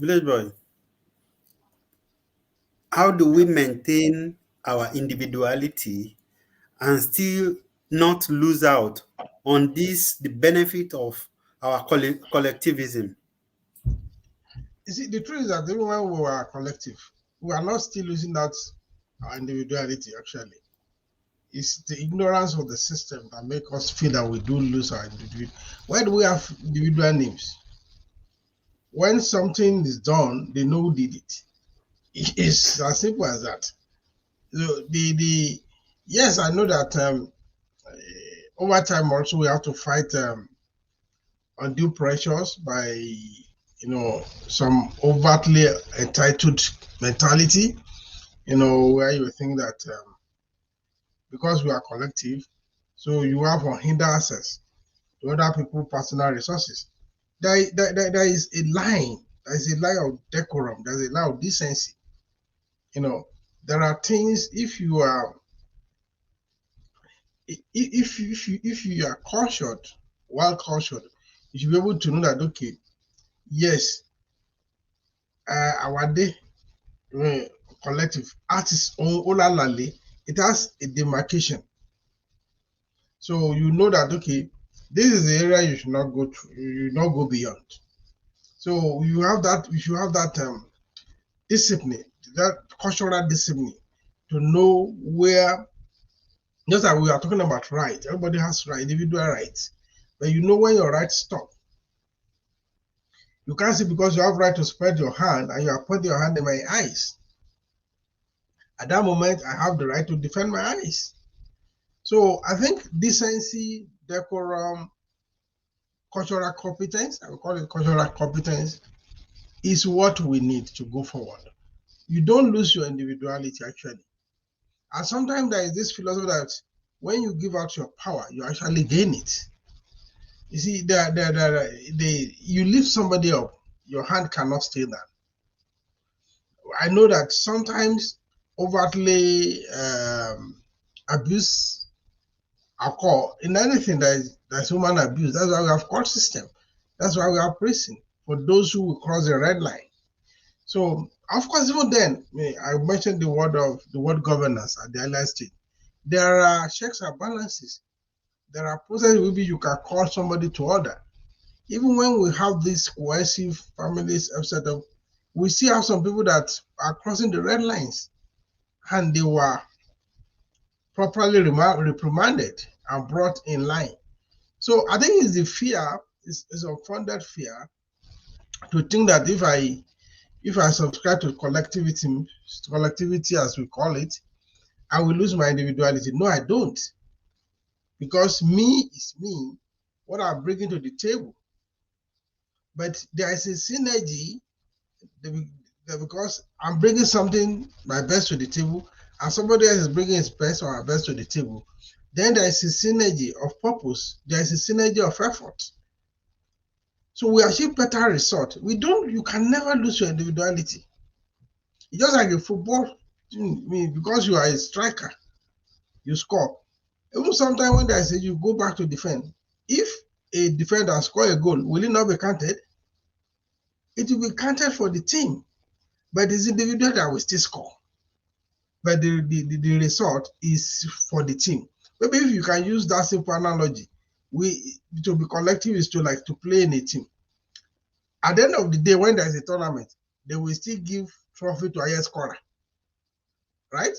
Village boy, how do we maintain our individuality and still not lose out on this, the benefit of our collectivism? You see, the truth is that even when we were collective, we are not still losing that our individuality. Actually, it's the ignorance of the system that make us feel that we do lose our individuality. Why do we have individual names? When something is done, they know who did it. It's as simple as that. So the yes, I know that over time also we have to fight undue pressures by some overtly entitled mentality, where you think that because we are collective, so you have unhindered access to other people's personal resources. There is a line. There is a line of decorum. There's a line of decency. You know, there are things if you are if you are cautioned, well cautioned, you should be able to know that okay, yes, our day uh, collective artists on Olalale, it has a demarcation. So you know that okay, this is the area you should not go through, you should not go beyond. So you should have that discipline, that cultural discipline to know where, just like we are talking about rights, everybody has right, individual rights. But you know when your rights stop. You can't say because you have right to spread your hand and you are putting your hand in my eyes. At that moment, I have the right to defend my eyes. So I think decency, decorum, cultural competence, I will call it cultural competence, is what we need to go forward. You don't lose your individuality actually. And sometimes there is this philosophy that when you give out your power, you actually gain it. You see, you lift somebody up, your hand cannot stay down. I know that sometimes overtly abuse occur in anything that is human abuse. That's why we have court system. That's why we have prison for those who will cross the red line. So of course, even then, I mentioned the word governance at the earlier stage. There are checks and balances. There are processes maybe you can call somebody to order. Even when we have these cohesive families, etc., we still have some people that are crossing the red lines and they were properly reprimanded and brought in line. So I think it's the fear, it's a funded fear to think that if I subscribe to collectivity as we call it, I will lose my individuality. No, I don't. Because me is me, what I'm bringing to the table. But there is a synergy because I'm bringing something, my best to the table, and somebody else is bringing his best or her best to the table. Then there is a synergy of purpose. There is a synergy of effort. So we achieve better result. You can never lose your individuality. It's just like a football, because you are a striker, you score. Even sometimes when they say you go back to defend, if a defender score a goal, will it not be counted? It will be counted for the team, but it's individual that will still score. But the result is for the team. Maybe if you can use that simple analogy, to be collective is to play in a team. At the end of the day, when there's a tournament, they will still give trophy to highest scorer, right?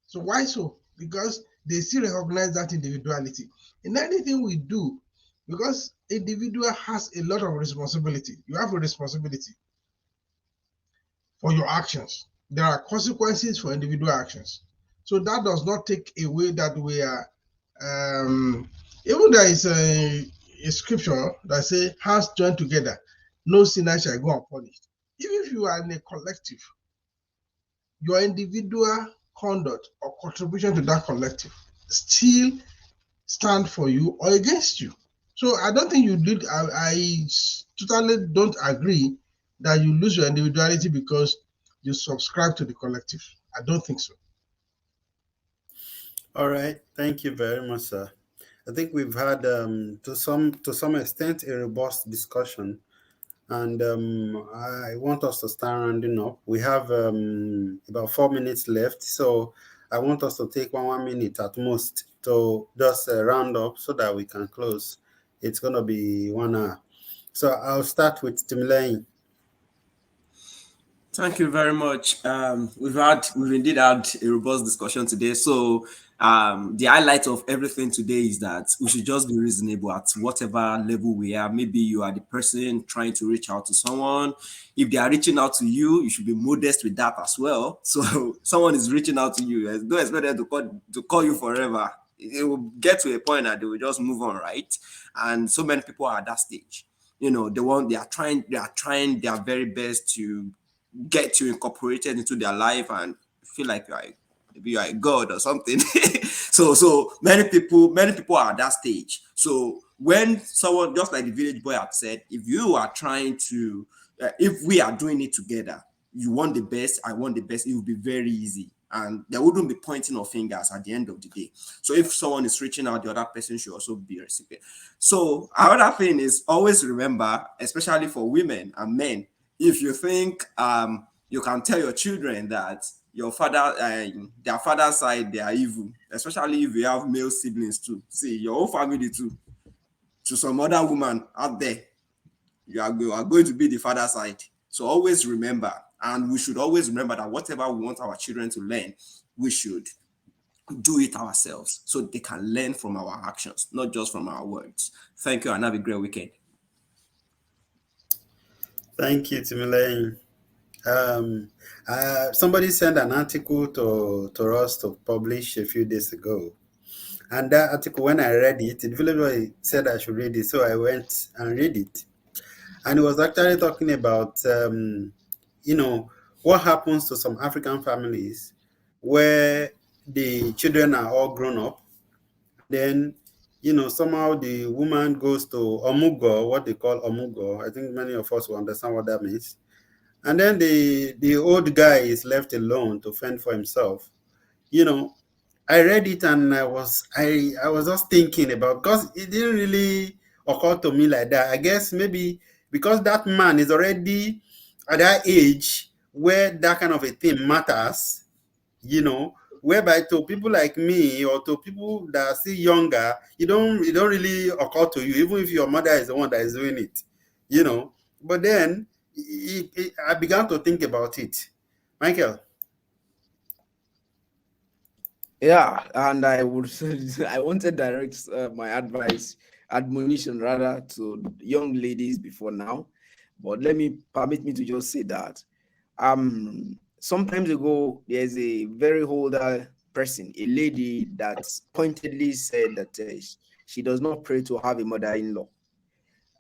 So why so? Because they still recognize that individuality. In anything we do, because individual has a lot of responsibility. You have a responsibility for your actions. There are consequences for individual actions. So that does not take away that we are even there is a scripture that says hands joined together, no sinner shall go unpunished. Even if you are in a collective, your individual conduct or contribution to that collective still stand for you or against you. So I don't think you did. I totally don't agree that you lose your individuality because you subscribe to the collective. I don't think so. All right, thank you very much, sir. I think we've had, to some extent, a robust discussion And I want us to start rounding up. We have about 4 minutes left, so I want us to take 1 minute at most to just round up so that we can close. It's going to be 1 hour. So I'll start with Timlane. Thank you very much. We've indeed had a robust discussion today. So the highlight of everything today is that we should just be reasonable at whatever level we are. Maybe you are the person trying to reach out to someone. If they are reaching out to you, you should be modest with that as well. So someone is reaching out to you, don't expect them to call you forever. It will get to a point that they will just move on, right? And so many people are at that stage. They are trying their very best to get you incorporated into their life and feel like maybe you are a god or something. So many people are at that stage. So when someone, just like the village boy had said, if you are trying to if we are doing it together, you want the best, I want the best, it will be very easy and there wouldn't be pointing of fingers at the end of the day. So if someone is reaching out, the other person should also be a recipient. So another thing is always remember, especially for women and men, if you think you can tell your children that your father, their father's side, they are evil, especially if you have male siblings too. See, your whole family too, to some other woman out there, you are going to be the father side. So always remember, and we should always remember that whatever we want our children to learn, we should do it ourselves so they can learn from our actions, not just from our words. Thank you and have a great weekend. Thank you, Timlane. Somebody sent an article to us to publish a few days ago. And that article, when I read it, the village said I should read it. So I went and read it. And it was actually talking about, you know, what happens to some African families where the children are all grown up. Then, somehow the woman goes to Omugo, what they call Omugo. I think many of us will understand what that means. And then the old guy is left alone to fend for himself. You know, I read it and I was just thinking about, because it didn't really occur to me like that. I guess maybe because that man is already at that age where that kind of a thing matters, whereby to people like me or to people that are still younger, it don't really occur to you, even if your mother is the one that is doing it, you know. But then I began to think about it. Michael. Yeah, and I would I wanted direct my advice, admonition rather, to young ladies before now, but let me permit me to just say that sometimes ago there's a very older person, a lady that pointedly said that she does not pray to have a mother-in-law,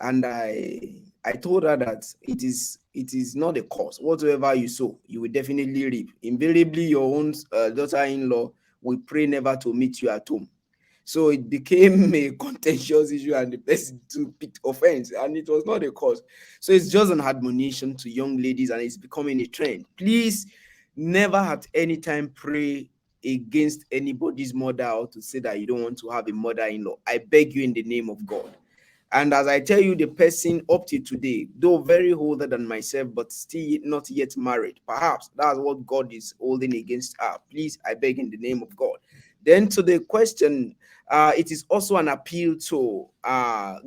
and I told her that it is not a cause. Whatsoever you sow, you will definitely reap. Invariably, your own daughter-in-law will pray never to meet you at home. So it became a contentious issue, and the person took picked offense, and it was not a cause. So it's just an admonition to young ladies, and it's becoming a trend. Please never at any time pray against anybody's mother or to say that you don't want to have a mother-in-law. I beg you in the name of God. And as I tell you, the person up to today, though very older than myself, but still not yet married, perhaps that's what God is holding against her. Please, I beg in the name of God. Then to the question, it is also an appeal to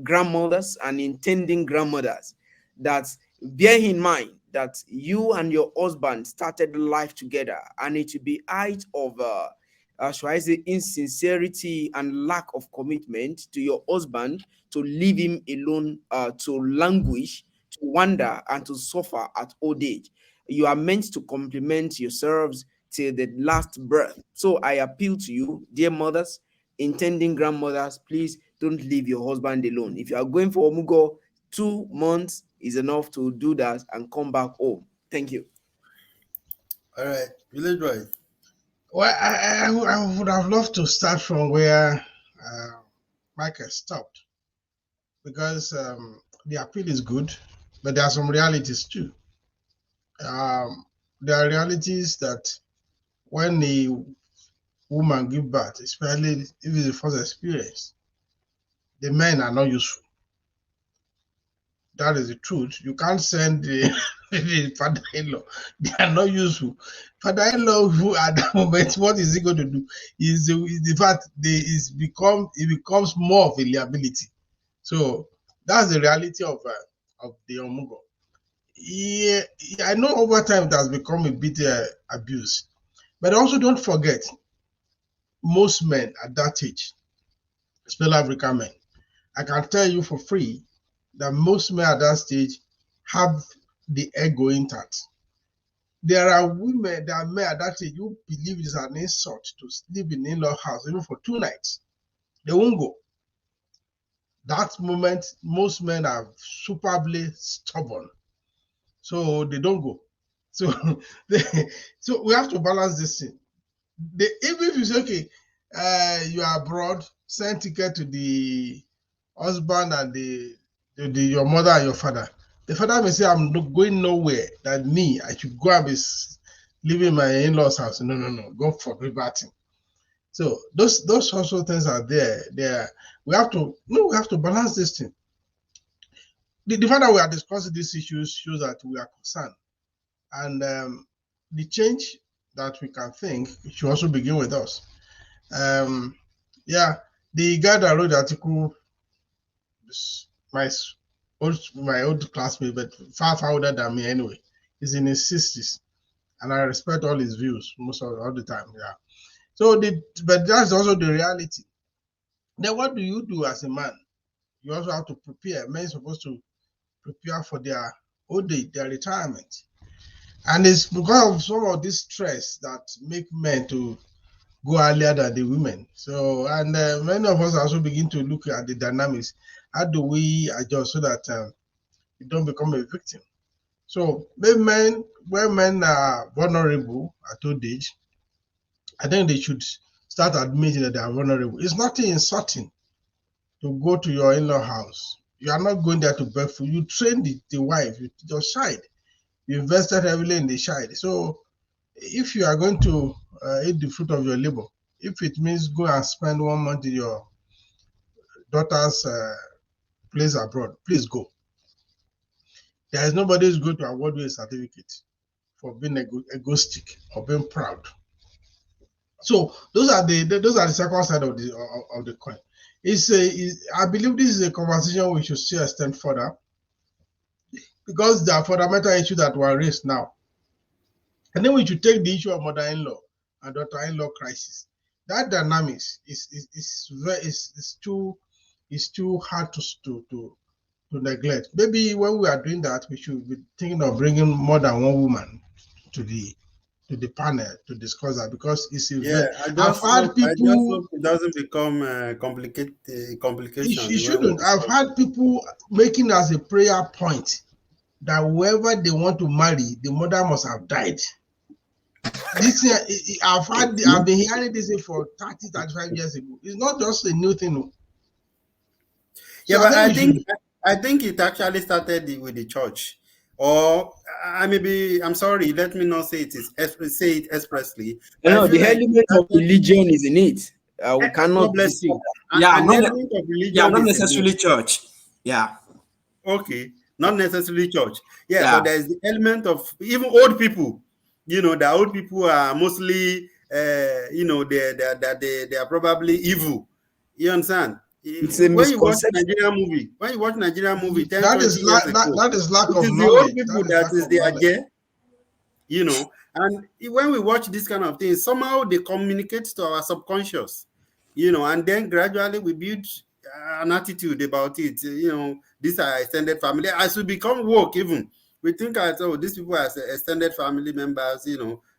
grandmothers and intending grandmothers that bear in mind that you and your husband started life together, and it will be height of shall I say, insincerity and lack of commitment to your husband to leave him alone, to languish, to wander, and to suffer at old age. You are meant to complement yourselves till the last breath. So I appeal to you, dear mothers, intending grandmothers, please don't leave your husband alone. If you are going for Omugo, 2 months is enough to do that and come back home. Thank you. All right, Village Boy. Well, I would have loved to start from where Michael stopped, because the appeal is good, but there are some realities too. There are realities that when a woman give birth, especially if it's the first experience, the men are not useful. That is the truth. You can't send the, the father-in-law. They are not useful. Father-in-law who at that moment, what is he going to do? Is the fact it becomes more of a liability. So that's the reality of the Omugo. Yeah, I know over time it has become a bit abuse, but also don't forget most men at that age, especially African men. I can tell you for free that most men at that stage have the ego intact. There are men at that age who believe it is an insult to sleep in in-law house even for 2 nights. They won't go. That moment, most men are superbly stubborn, so they don't go. So, so we have to balance this thing. Even if you say, okay, you are abroad, send ticket to the husband and your mother and your father. The father may say, I'm not going nowhere. That me, I should go and be living in my in-laws' house. No. Go for liberty. So those also things are there. We have to balance this thing. The fact that we are discussing these issues shows that we are concerned. And the change that we can think should also begin with us. Yeah, the guy that wrote the article, my old classmate, but far older than me anyway, is in his 60s, and I respect all his views all the time. Yeah. So but that's also the reality. Then what do you do as a man? You also have to prepare. Men are supposed to prepare for their old age, their retirement. And it's because of some of this stress that make men to go earlier than the women. So, and many of us also begin to look at the dynamics. How do we adjust so that you don't become a victim? So, when men are vulnerable at old age, I think they should start admitting that they are vulnerable. It's not insulting to go to your in-law house. You are not going there to beg food. You train the wife, your child. You invested heavily in the child. So if you are going to eat the fruit of your labor, if it means go and spend 1 month in your daughter's place abroad, please go. There is nobody who's going to award you a certificate for being egoistic or being proud. So those are the second side of the coin. I believe this is a conversation we should still extend further, because there are fundamental issues that were raised now. And then we should take the issue of mother-in-law and daughter-in-law crisis. That dynamics is too hard to neglect. Maybe when we are doing that, we should be thinking of bringing more than one woman to the panel to discuss that, because it's a Yeah, I've had I just people. hope it doesn't become complication It when we shouldn't. I've discuss it. had people making as a prayer point that whoever they want to marry, the mother must have died. This I've been hearing this for 35 years ago. It's not just a new thing. Yeah, So I but think we should. I think it actually started with the church. Or I'm sorry, let me not say say it expressly, but I The feel like it element of started. religion is in it. We God cannot bless dispute you. that. Yeah, An element of yeah, religion not is in it. necessarily church. Yeah, Okay, not necessarily church. Yeah, but yeah. there's the element of even old people. The old people are mostly, they are probably evil. You understand? It's a When you watch misconception. Nigerian movie 10, That 20 is years ago, that is lack it of is the old knowledge. people That is that lack is of the knowledge. and when we watch this kind of things, somehow they communicate to our subconscious, and then gradually we build an attitude about it. These are extended family. As we become woke, even we think as, oh, these people are extended family members.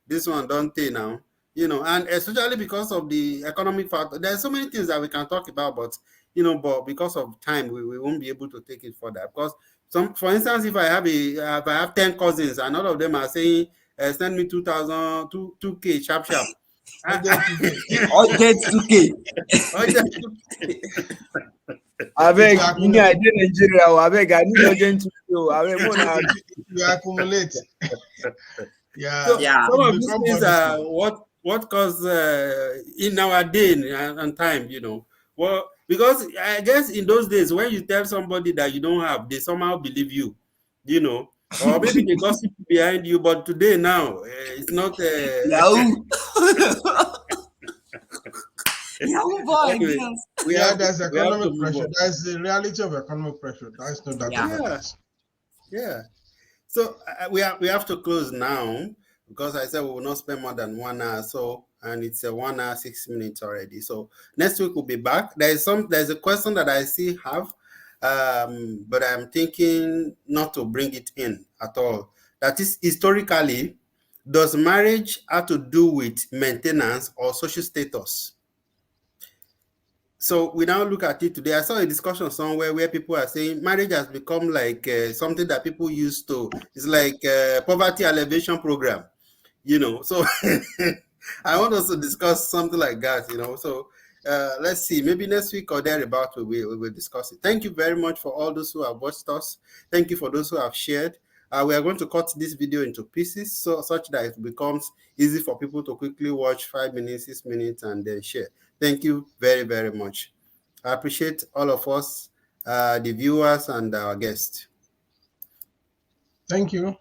This one don't pay now. And especially because of the economic factor, there's so many things that we can talk about, but because of time, we won't be able to take it further. Because for instance, if I have 10 cousins and all of them are saying, send me 2,000, 2K, sharp, sharp. Urgent 2K. Urgent 2K. Urgent. I It beg, will me, I accumulate. did Nigeria. I beg, I need urgent to go. I beg, Mona. It will accumulate. Yeah, So Yeah, some it of these become things are burdensome. what cause in our day and time, Well, Because I guess in those days, when you tell somebody that you don't have, they somehow believe you, you know, or maybe they gossip behind you. But today now, it's not. Yahoo! Yahoo boy, Anyway, girls. Yeah, there's we have to economic move pressure. on. That's the reality of economic pressure. There's no doubt Yeah. about Yeah, that. yeah. So we have to close now because I said we will not spend more than 1 hour. So and it's a 1 hour 6 minutes already. So next week we'll be back. There's a question that I still have, but I'm thinking not to bring it in at all. That is historically, does marriage have to do with maintenance or social status? So we now look at it today. I saw a discussion somewhere where people are saying marriage has become like something that people used to. It's like poverty alleviation program, you know. So I want us to discuss something like that, you know. So let's see, maybe next week or thereabout we will discuss it. Thank you very much for all those who have watched us. Thank you for those who have shared. We are going to cut this video into pieces so such that it becomes easy for people to quickly watch 5 minutes, 6 minutes, and then share. Thank you very, very much. I appreciate all of us, the viewers and our guests. Thank you.